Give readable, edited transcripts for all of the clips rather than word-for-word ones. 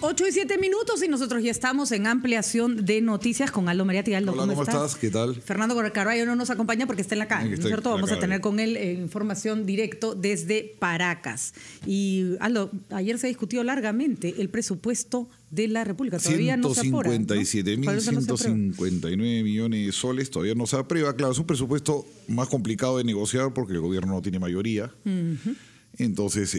8:07 y nosotros ya estamos en ampliación de noticias con Aldo Mariatti. Aldo, hola, ¿cómo estás? ¿Qué tal? Fernando Carballo no nos acompaña porque está en la calle, ¿no es cierto? Vamos a tener con él información directo desde Paracas. Y Aldo, ayer se discutió largamente el presupuesto de la República. Todavía no se aprueba, ¿no? 157.159 millones de soles, todavía no se aprueba. Claro, es un presupuesto más complicado de negociar porque el gobierno no tiene mayoría. Entonces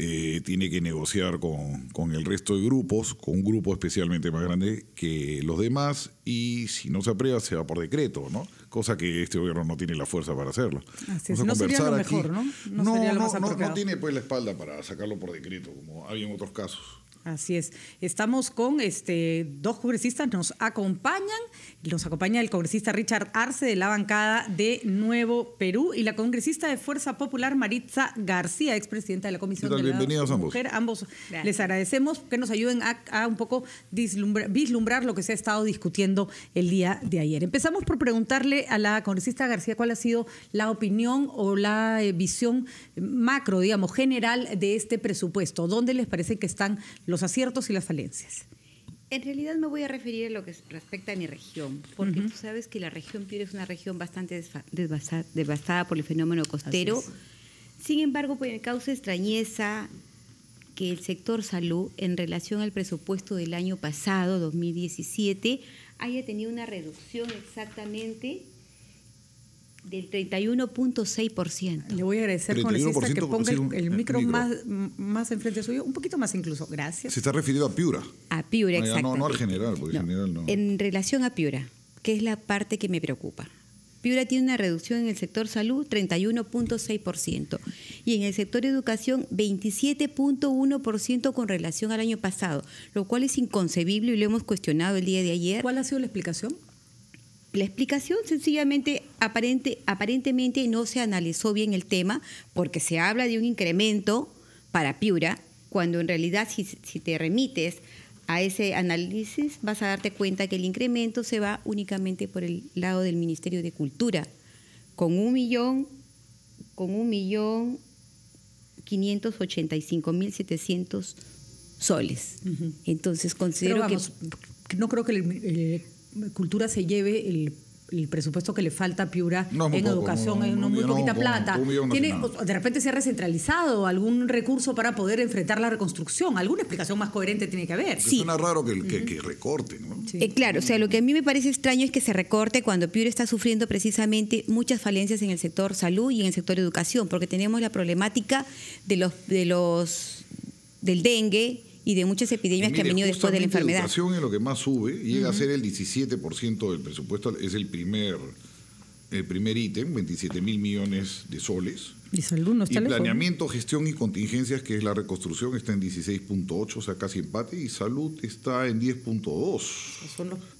tiene que negociar con el resto de grupos, con un grupo especialmente más grande que los demás, y si no se aprueba se va por decreto, ¿no? Cosa que este gobierno no tiene la fuerza para hacerlo. Así es. No sería lo mejor, ¿no? No tiene pues la espalda para sacarlo por decreto, como había en otros casos. Así es. Estamos con dos congresistas, nos acompaña el congresista Richard Arce de la bancada de Nuevo Perú y la congresista de Fuerza Popular Maritza García, expresidenta de la Comisión de la Mujer. Ambos les agradecemos que nos ayuden a un poco vislumbrar lo que se ha estado discutiendo el día de ayer. Empezamos por preguntarle a la congresista García cuál ha sido la opinión o la visión macro, digamos, general de este presupuesto. ¿Dónde les parece que están los aciertos y las falencias? En realidad me voy a referir a lo que respecta a mi región, porque tú sabes que la región Piura es una región bastante devastada por el fenómeno costero. Sin embargo, pues me causa extrañeza que el sector salud, en relación al presupuesto del año pasado, 2017, haya tenido una reducción exactamente del 31.6%. Le voy a agradecer, congresista, que ponga el micro más enfrente suyo, un poquito más incluso. Gracias. Se está refiriendo a Piura. A Piura, exacto. No al general, porque general no. En relación a Piura, que es la parte que me preocupa. Piura tiene una reducción en el sector salud 31.6% y en el sector educación 27.1% con relación al año pasado, lo cual es inconcebible y lo hemos cuestionado el día de ayer. ¿Cuál ha sido la explicación? La explicación sencillamente, aparentemente no se analizó bien el tema porque se habla de un incremento para Piura, cuando en realidad si te remites a ese análisis vas a darte cuenta que el incremento se va únicamente por el lado del Ministerio de Cultura, con 1.585.700 soles. Entonces considero que no creo que Cultura se lleve el presupuesto que le falta a Piura en educación, es muy poquita plata. De repente se ha recentralizado algún recurso para poder enfrentar la reconstrucción. Alguna explicación más coherente tiene que haber. Sí. Suena raro que recorten, ¿no? Sí. Claro, o sea, lo que a mí me parece extraño es que se recorte cuando Piura está sufriendo precisamente muchas falencias en el sector salud y en el sector educación, porque tenemos la problemática del dengue y de muchas epidemias que han venido después de la enfermedad. La educación es lo que más sube, llega a ser el 17% del presupuesto, es el primer ítem, 27.000 millones de soles. Y salud no está lejos. Planeamiento, gestión y contingencias, que es la reconstrucción, está en 16.8, o sea, casi empate, y salud está en 10.2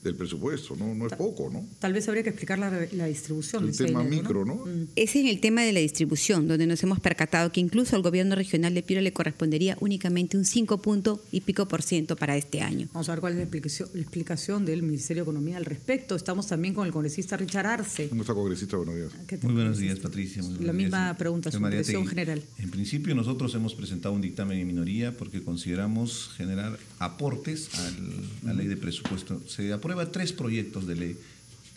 del presupuesto, no es poco, ¿no? Tal vez habría que explicar la distribución. El tema micro, ¿no? Es en el tema de la distribución, donde nos hemos percatado que incluso al gobierno regional de Piura le correspondería únicamente un 5% para este año. Vamos a ver cuál es la explicación del Ministerio de Economía al respecto. Estamos también con el congresista Richard Arce. ¿Cómo está, congresista? Buenos días. Muy buenos días, Patricia. La misma pregunta, su impresión general. En principio, nosotros hemos presentado un dictamen en minoría porque consideramos generar aportes a la ley de presupuesto. Se aprueba 3 proyectos de ley: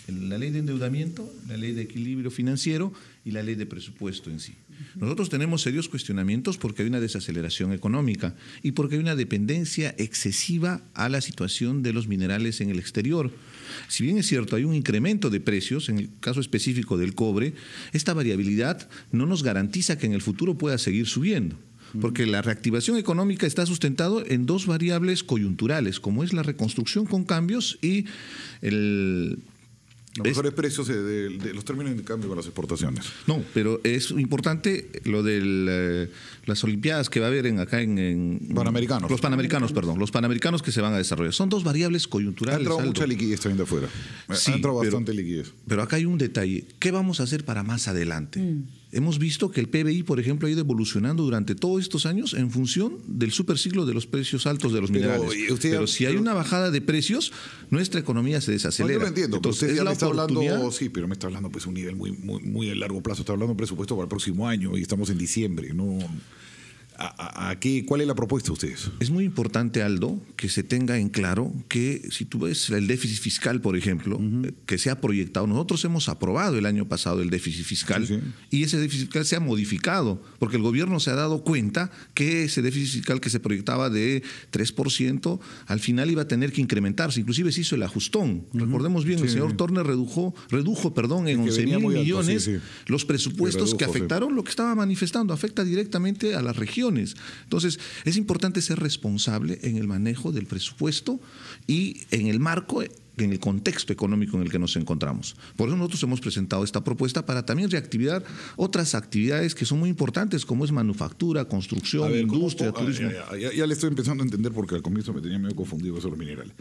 la ley de endeudamiento, la ley de equilibrio financiero y la ley de presupuesto en sí. Nosotros tenemos serios cuestionamientos porque hay una desaceleración económica y porque hay una dependencia excesiva a la situación de los minerales en el exterior. Si bien es cierto, hay un incremento de precios, en el caso específico del cobre, esta variabilidad no nos garantiza que en el futuro pueda seguir subiendo. Porque la reactivación económica está sustentado en 2 variables coyunturales, como es la reconstrucción con cambios y los mejores precios de los términos de cambio con las exportaciones. No, pero es importante lo de las Olimpiadas que va a haber Panamericanos. Los Panamericanos que se van a desarrollar. Son 2 variables coyunturales. Ha entrado mucha liquidez también de afuera. Sí, ha entrado bastante liquidez. Pero acá hay un detalle. ¿Qué vamos a hacer para más adelante? Hemos visto que el PBI, por ejemplo, ha ido evolucionando durante todos estos años en función del superciclo de los precios altos de los minerales. Pero si hay una bajada de precios, nuestra economía se desacelera. No, yo lo entiendo. Entonces, usted ya me está hablando, sí, pero me está hablando pues un nivel muy a largo plazo. Está hablando de presupuesto para el próximo año y estamos en diciembre. No, ¿Cuál es la propuesta de ustedes? Es muy importante, Aldo, que se tenga en claro que si tú ves el déficit fiscal, por ejemplo, que se ha proyectado, nosotros hemos aprobado el año pasado el déficit fiscal, Sí. y ese déficit fiscal se ha modificado, porque el gobierno se ha dado cuenta que ese déficit fiscal que se proyectaba de 3%, al final iba a tener que incrementarse, inclusive se hizo el ajustón. Recordemos bien, el señor Turner redujo en Es que 11.000 muy alto, millones sí. los presupuestos que Redujo, sí. afectaron lo que estaba manifestando, afecta directamente a las regiones. Entonces, es importante ser responsable en el manejo del presupuesto y en el marco, en el contexto económico en el que nos encontramos. Por eso nosotros hemos presentado esta propuesta para también reactivar otras actividades que son muy importantes, como es manufactura, construcción, A ver, industria, turismo. Ya le estoy empezando a entender porque al comienzo me tenía medio confundido eso de los minerales.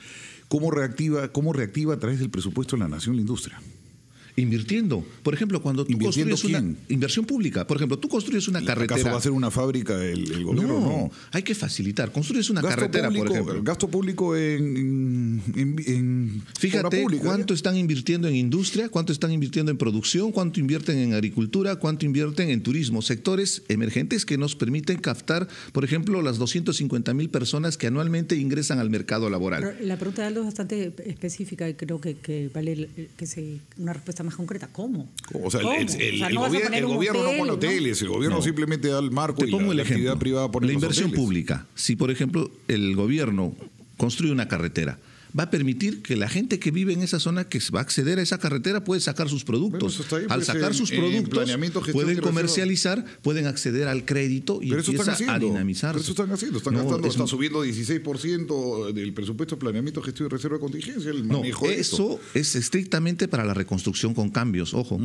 ¿Cómo reactiva a través del presupuesto de la nación la industria? Invirtiendo. Por ejemplo, cuando tú ¿Invirtiendo construyes una quién? inversión pública, por ejemplo, tú construyes una carretera. ¿Acaso va a ser una fábrica el gobierno? No, hay que facilitar. Construyes una Gasto carretera, público, por ejemplo. Gasto público en Fíjate obra pública, cuánto están invirtiendo en industria, cuánto están invirtiendo en producción, cuánto invierten en agricultura, cuánto invierten en turismo, sectores emergentes que nos permiten captar, por ejemplo, las 250.000 personas que anualmente ingresan al mercado laboral. Pero la pregunta de Aldo es bastante específica y creo que vale una respuesta más concreta. ¿Cómo? O sea, ¿Cómo? el O sea, no gobierno, vas a poner el un gobierno no hotel, pone ¿no? hoteles, el gobierno No. simplemente da el marco Te y pongo el la actividad ejemplo. privada pone La los inversión hoteles. pública. Si, por ejemplo, el gobierno construye una carretera, va a permitir que la gente que vive en esa zona, que va a acceder a esa carretera, puede sacar sus productos. Bueno, eso está ahí, Al pues, sacar en- sus en productos, planeamiento, gestión pueden y reserva. comercializar, pueden acceder al crédito y Pero eso están empieza a haciendo. dinamizarse. Pero eso están haciendo. Están No, gastando, es está un- subiendo 16% del presupuesto de planeamiento, gestión y reserva de contingencia. El No, manejo de esto. eso es estrictamente para la reconstrucción con cambios, ojo.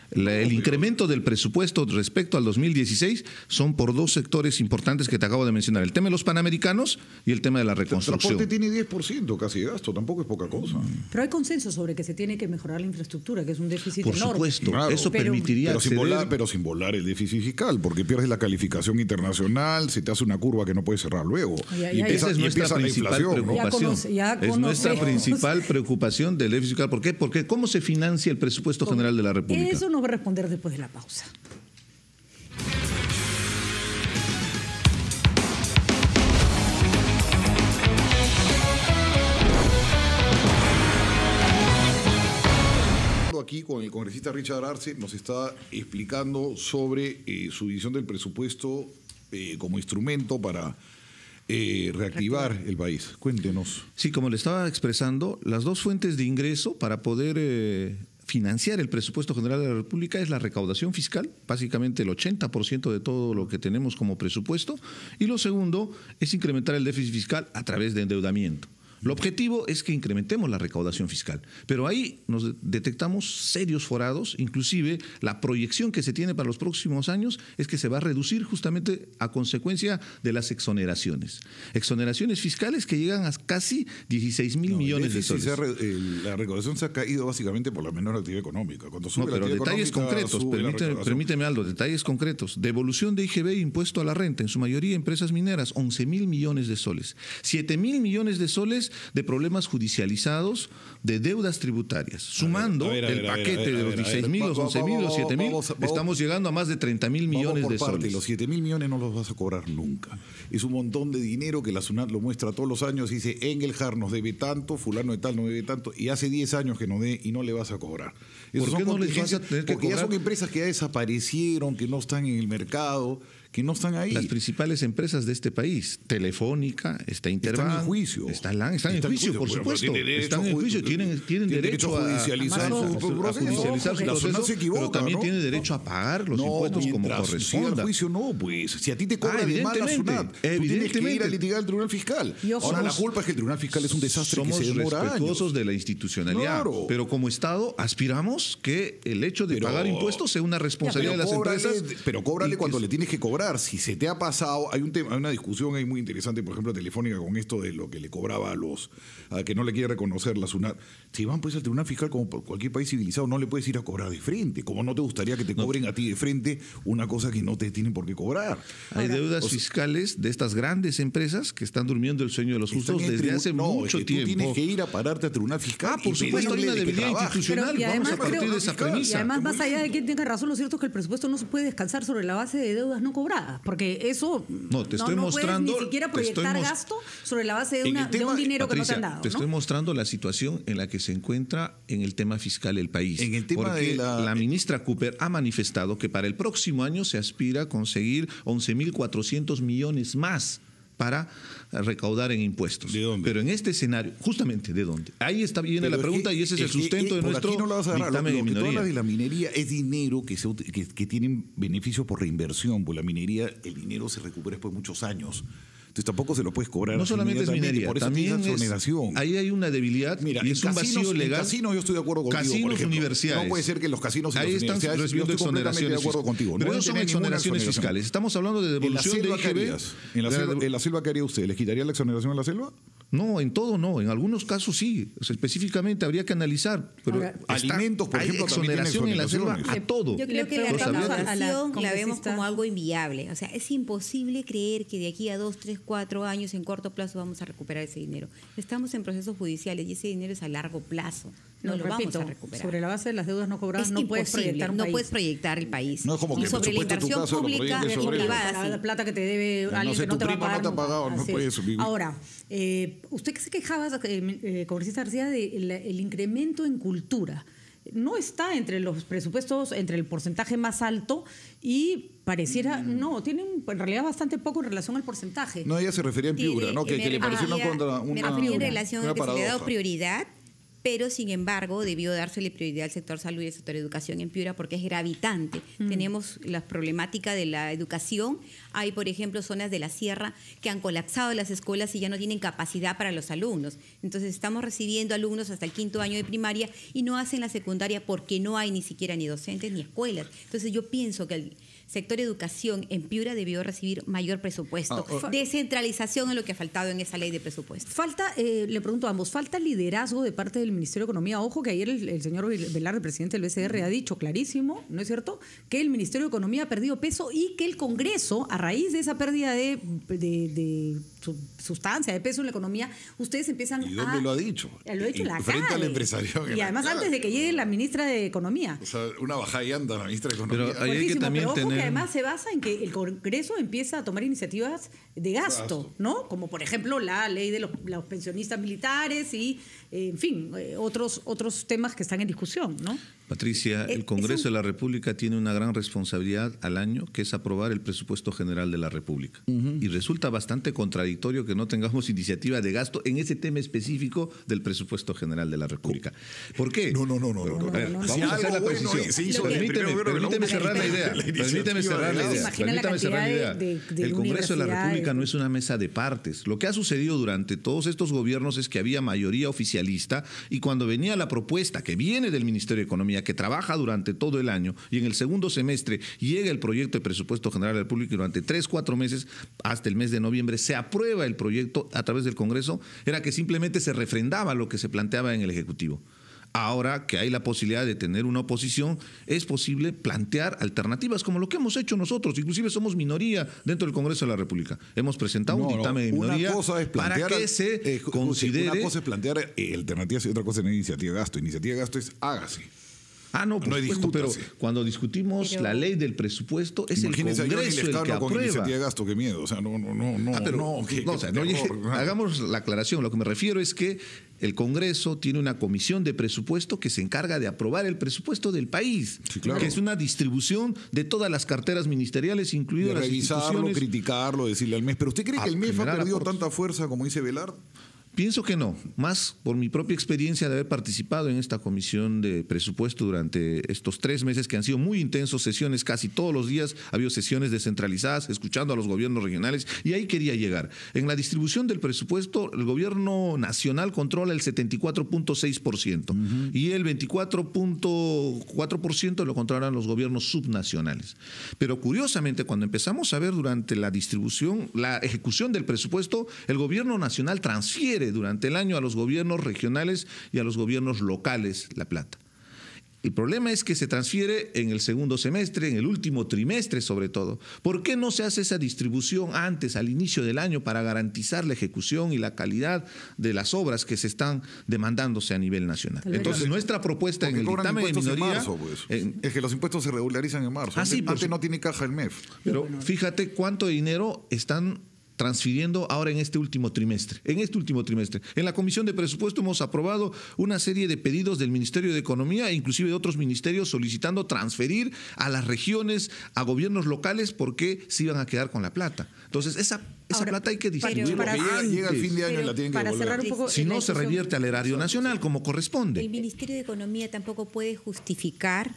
El incremento del presupuesto respecto al 2016 son por dos sectores importantes que te acabo de mencionar, el tema de los panamericanos y el tema de la El reconstrucción. transporte tiene 10% casi de gasto, tampoco es poca cosa. Pero hay consenso sobre que se tiene que mejorar la infraestructura, que es un déficit Por enorme. supuesto, Claro. eso Pero- permitiría Pero sin volar el déficit fiscal, porque pierdes la calificación internacional, se te hace una curva que no puedes cerrar luego. Ay, y ay, Esa es y nuestra empieza la principal inflación. ¿no? preocupación. Ya Es nuestra conocemos. principal preocupación del déficit fiscal. ¿Por qué? Porque ¿cómo se financia el presupuesto general de la República? Eso nos va a responder después de la pausa. Aquí con el congresista Richard Arce nos está explicando sobre su visión del presupuesto como instrumento para reactivar el país. Cuéntenos. Sí, como le estaba expresando, las dos fuentes de ingreso para poder financiar el presupuesto general de la República es la recaudación fiscal, básicamente el 80% de todo lo que tenemos como presupuesto, y lo segundo es incrementar el déficit fiscal a través de endeudamiento. Lo objetivo es que incrementemos la recaudación fiscal, pero ahí nos detectamos serios forados, inclusive la proyección que se tiene para los próximos años es que se va a reducir justamente a consecuencia de las exoneraciones. Exoneraciones fiscales que llegan a casi 16.000 millones de soles. La recaudación se ha caído básicamente por la menor actividad económica. Cuando sube No, la pero actividad detalles económica, concretos, sube la recaudación. permíteme Aldo, detalles concretos. Devolución de IGB e impuesto a la renta, en su mayoría empresas mineras, 11.000 millones de soles. 7.000 millones de soles de problemas judicializados de deudas tributarias. Sumando el paquete de los 16.000, los 11.000, los 7.000, estamos llegando a más de 30.000 millones Vamos de por parte. soles. Los 7.000 millones no los vas a cobrar nunca. Es un montón de dinero que la SUNAT lo muestra todos los años. Dice, Engelhard nos debe tanto, fulano de tal nos debe tanto, y hace 10 años que no dé y no le vas a cobrar. ¿Por qué no les vas a contingencias tener que porque ya cobrar? son empresas que ya desaparecieron, que no están en el mercado, que no están ahí. Las principales empresas de este país, Telefónica, está Interbank, Están en juicio. Están en juicio, por pero supuesto. tienen derecho Están en juicio, tienen derecho a judicializar su proceso. su La SUNAT proceso, se equivoca, pero también ¿no? tiene derecho a pagar los impuestos como mientras siga corresponda. el juicio no, pues. Si a ti te cobra de mal la evidentemente, SUNAT, tú tienes que ir a evidentemente. litigar al Tribunal Fiscal. Y ojo, Ahora, la somos- culpa es que el Tribunal Fiscal es un desastre que Somos se demora respetuosos años. de la institucionalidad, Claro. pero como Estado aspiramos que el hecho de Pero- pagar impuestos sea una responsabilidad de las empresas. Pero cóbrale y que cuando le tienes que cobrar. Si se te ha pasado, hay una discusión ahí muy interesante, por ejemplo, Telefónica con esto de lo que le cobraba a que no le quiere reconocer la SUNAT. Si van pues al Tribunal Fiscal como cualquier país civilizado, no le puedes ir a cobrar de frente. Como no te gustaría que te cobren a ti de frente una cosa que no te tienen por qué cobrar. Hay deudas o sea, fiscales de estas grandes empresas que están durmiendo el sueño de los Están justos en el desde hace no, mucho es que tú tiempo. tienes que ir a pararte al Tribunal Fiscal. Ah, por y supuesto, hay pedirle una de que debilidad trabaje. institucional. Pero, y Vamos además a partir creo- de esa Y premisa. además, más allá de quien tenga razón, lo cierto es que el presupuesto no se puede descansar sobre la base de deudas no cobradas. cobrada, porque eso No, te estoy mostrando, puedes ni siquiera proyectar gasto sobre la base de un dinero, Patricia, que no te han dado. Te estoy mostrando la situación en la que se encuentra en el tema fiscal el país. En el tema porque de la ministra Cooper ha manifestado que para el próximo año se aspira a conseguir 11.400 millones más para recaudar en impuestos. ¿De dónde? Pero en este escenario, justamente, ¿de dónde? Ahí viene la pregunta y ese es el sustento de nuestro dictamen de minoría. Lo que tú hablas de la minería es dinero que tienen beneficio por reinversión, pues la minería, el dinero se recupera después de muchos años. Entonces tampoco se lo puedes cobrar. No solamente es minería, por eso también es exoneración. Ahí hay una debilidad. Mira, y es un vacío legal. En casinos yo estoy de acuerdo contigo. Casinos, por ejemplo. universidades. No puede ser que los casinos y ahí las están universidades, recibiendo yo estoy completamente de exoneraciones acuerdo contigo. Pero no no son exoneraciones fiscales. Estamos hablando de devolución de IGB. ¿En la selva qué haría usted? ¿Les quitaría la exoneración en la selva? No, en todo no. En algunos casos sí. O sea, específicamente habría que analizar. Pero Ahora, alimentos, por ejemplo, hay exoneración en la selva a todo. Yo creo que la Lo sabía. recaudación la vemos congresista. como algo inviable. O sea, es imposible creer que de aquí a 2, 3, 4 años en corto plazo vamos a recuperar ese dinero. Estamos en procesos judiciales y ese dinero es a largo plazo. No lo vamos a recuperar. Sobre la base de las deudas no cobradas Es no puedes imposible, proyectar un no país. puedes proyectar el país. No es como que y el sobre la presupuesto, en tu inversión caso, lo pública proyectes y sobre privada, La sí. plata que te debe No alguien sé, que no tu te va a prima no pagar. te ha pagado, no Así es. puedes vivir. Ahora, usted que se quejaba, congresista García, del incremento en cultura. No está entre los presupuestos, entre el porcentaje más alto y pareciera, no, tiene en realidad bastante poco en relación al porcentaje. No, ella se refería en Piura, ¿no? Que le pareció me refería en relación a que se le ha dado prioridad, pero sin embargo debió dársele prioridad al sector salud y al sector educación en Piura porque es gravitante. Tenemos la problemática de la educación. Hay, por ejemplo, zonas de la sierra que han colapsado las escuelas y ya no tienen capacidad para los alumnos. Entonces estamos recibiendo alumnos hasta el 5º año de primaria y no hacen la secundaria porque no hay ni siquiera ni docentes ni escuelas. Entonces yo pienso que el sector educación en Piura debió recibir mayor presupuesto. Descentralización es lo que ha faltado en esa ley de presupuesto. Falta, le pregunto a ambos, ¿falta liderazgo de parte del Ministerio de Economía? Ojo que ayer el señor Velarde, el presidente del BCR, ha dicho clarísimo, ¿no es cierto?, que el Ministerio de Economía ha perdido peso y que el Congreso, a raíz de esa pérdida de sustancia, de peso en la economía, ustedes empiezan ¿Y dónde lo ha dicho? Lo ha dicho en la Frente calle. al empresariado. Y además antes de que llegue la ministra de Economía. O sea, una bajada y anda la ministra de Economía. Pero ahí hay que Fuertísimo, también pero ojo tener... que además se basa en que el Congreso empieza a tomar iniciativas de gasto, ¿no? Como por ejemplo la ley de los pensionistas militares y, en fin, otros temas que están en discusión, ¿no? Patricia, el Congreso de la República tiene una gran responsabilidad al año, que es aprobar el presupuesto general de la República. Y resulta bastante contradictorio que no tengamos iniciativa de gasto en ese tema específico del presupuesto general de la República. ¿Por qué? No. A ver, no, vamos Si a hacer la algo bueno precisión. se hizo Permíteme cerrar la idea. Permíteme cerrar la idea. Imagina la Permítame cerrar la idea. cantidad de El Congreso de la universidades. República no es una mesa de partes. Lo que ha sucedido durante todos estos gobiernos es que había mayoría oficialista y cuando venía la propuesta que viene del Ministerio de Economía, que trabaja durante todo el año y en el segundo semestre llega el proyecto de presupuesto general de la República y durante 3-4 meses, hasta el mes de noviembre, se aprueba el proyecto a través del Congreso, era que simplemente se refrendaba lo que se planteaba en el Ejecutivo. Ahora que hay la posibilidad de tener una oposición, es posible plantear alternativas como lo que hemos hecho nosotros. Inclusive somos minoría dentro del Congreso de la República. Hemos presentado un dictamen de minoría para que se considere... Una cosa es plantear alternativas y otra cosa es iniciativa de gasto. Iniciativa de gasto es hágase. No, por supuesto, pero cuando discutimos la ley del presupuesto es Imagínense el Congreso el que con aprueba. iniciativa de gasto, qué miedo. O sea, hagamos la aclaración. Lo que me refiero es que el Congreso tiene una comisión de presupuesto que se encarga de aprobar el presupuesto del país, sí, claro, que es una distribución de todas las carteras ministeriales, incluidas las revisarlo, instituciones. criticarlo, decirle al MEF. ¿Pero usted cree que el MEF ha perdido tanta fuerza como dice Velarde? Pienso que no, más por mi propia experiencia de haber participado en esta comisión de presupuesto durante estos 3 meses que han sido muy intensos, sesiones casi todos los días, ha habido sesiones descentralizadas, escuchando a los gobiernos regionales y ahí quería llegar. En la distribución del presupuesto, el gobierno nacional controla el 74.6% y el 24.4% lo controlan los gobiernos subnacionales. Pero curiosamente, cuando empezamos a ver durante la distribución, la ejecución del presupuesto, el gobierno nacional transfiere durante el año a los gobiernos regionales y a los gobiernos locales la plata. El problema es que se transfiere en el segundo semestre, en el último trimestre sobre todo. ¿Por qué no se hace esa distribución antes, al inicio del año, para garantizar la ejecución y la calidad de las obras que se están demandándose a nivel nacional? Entonces, nuestra propuesta en el dictamen de minoría... En marzo, pues. Es que los impuestos se regularizan en marzo. Antes no tiene caja el MEF. Pero fíjate cuánto dinero están transfiriendo ahora en este último trimestre. En la Comisión de Presupuesto hemos aprobado una serie de pedidos del Ministerio de Economía e inclusive de otros ministerios solicitando transferir a las regiones, a gobiernos locales, porque se iban a quedar con la plata. Entonces, esa plata hay que distribuirla. Llega el fin de año y la tienen que devolver. cerrar un poco Si no, se revierte al erario nacional como corresponde. El Ministerio de Economía tampoco puede justificar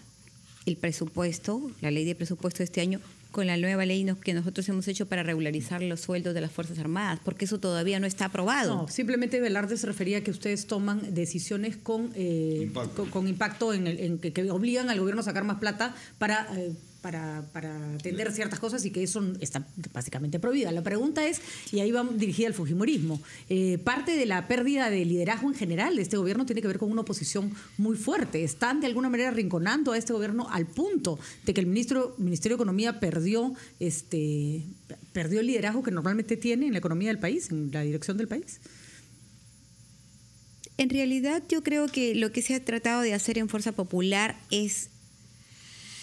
el presupuesto, la ley de presupuesto de este año, con la nueva ley que nosotros hemos hecho para regularizar los sueldos de las Fuerzas Armadas, porque eso todavía no está aprobado. No, simplemente Velarde se refería a que ustedes toman decisiones con impacto en que obligan al gobierno a sacar más plata para atender ciertas cosas y que eso está básicamente prohibida. La pregunta es, y ahí va dirigida al fujimorismo, parte de la pérdida de liderazgo en general de este gobierno tiene que ver con una oposición muy fuerte. Están de alguna manera arrinconando a este gobierno al punto de que el Ministerio de Economía perdió el liderazgo que normalmente tiene en la economía del país, en la dirección del país. En realidad, yo creo que lo que se ha tratado de hacer en Fuerza Popular es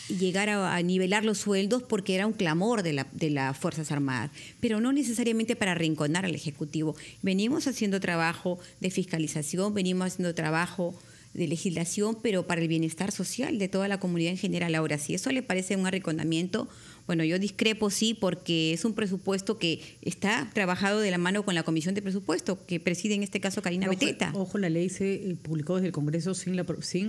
llegar a nivelar los sueldos porque era un clamor de las Fuerzas Armadas, pero no necesariamente para arrinconar al Ejecutivo. Venimos haciendo trabajo de fiscalización, venimos haciendo trabajo de legislación, pero para el bienestar social de toda la comunidad en general. Ahora, si eso le parece un arrinconamiento, bueno, yo discrepo, sí, porque es un presupuesto que está trabajado de la mano con la Comisión de Presupuesto, que preside en este caso Karina Beteta. Ojo, la ley se publicó desde el Congreso sin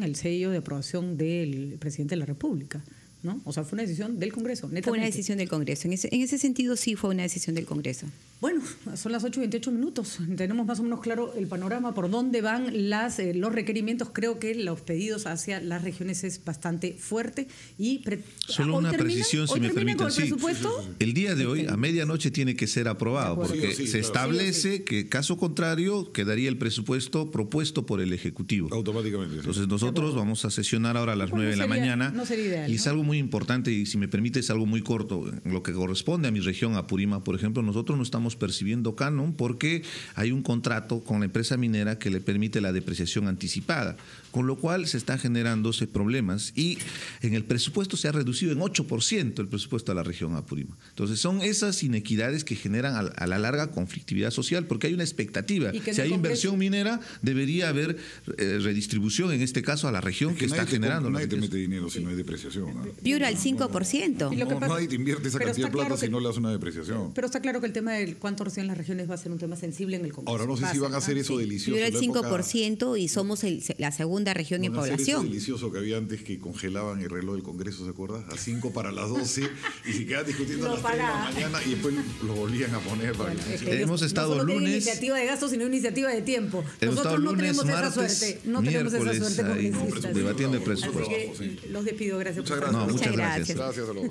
el sello de aprobación del presidente de la República, ¿no? O sea, fue una decisión del Congreso, netamente. Fue una decisión del Congreso. En ese sentido, sí fue una decisión del Congreso. Bueno, son las 8:28. Tenemos más o menos claro el panorama por dónde van los requerimientos. Creo que los pedidos hacia las regiones es bastante fuerte. Solo una precisión, si me permiten. Sí, el día de hoy, a medianoche, tiene que ser aprobado, porque se establece que, caso contrario, quedaría el presupuesto propuesto por el Ejecutivo. Automáticamente. Sí. Entonces nosotros vamos a sesionar ahora a las 9 de la mañana. No sería ideal, y es algo muy importante, y si me permite, es algo muy corto. En lo que corresponde a mi región, a Purímac, por ejemplo, nosotros no estamos percibiendo canon porque hay un contrato con la empresa minera que le permite la depreciación anticipada, con lo cual se están generándose problemas y en el presupuesto se ha reducido en 8% el presupuesto a la región Apurímac. Entonces son esas inequidades que generan a la larga conflictividad social, porque hay una expectativa. Si hay inversión minera, debería haber redistribución, en este caso a la región que está generando. Nadie te mete dinero si no hay depreciación. ¿No? Piura al 5%. Nadie te invierte esa cantidad de plata si no le das una depreciación. Pero está claro que el tema de cuánto reciben las regiones va a ser un tema sensible en el Congreso. Ahora no sé si van a hacer eso delicioso. Piura al 5% y somos la segunda región en población. Eso delicioso que había antes, que congelaban el reloj del Congreso, ¿se acuerda? A 5 para las 12 y se quedaban discutiendo a las 3 de la mañana y después lo volvían a poner. Hemos estado no solo lunes. iniciativa de gastos, sino iniciativa de tiempo. Nosotros no tenemos esa suerte. No tenemos esa suerte congresistas. Debatiendo el presupuesto. Los despido, gracias. Muchas gracias. Muchas gracias. Gracias a los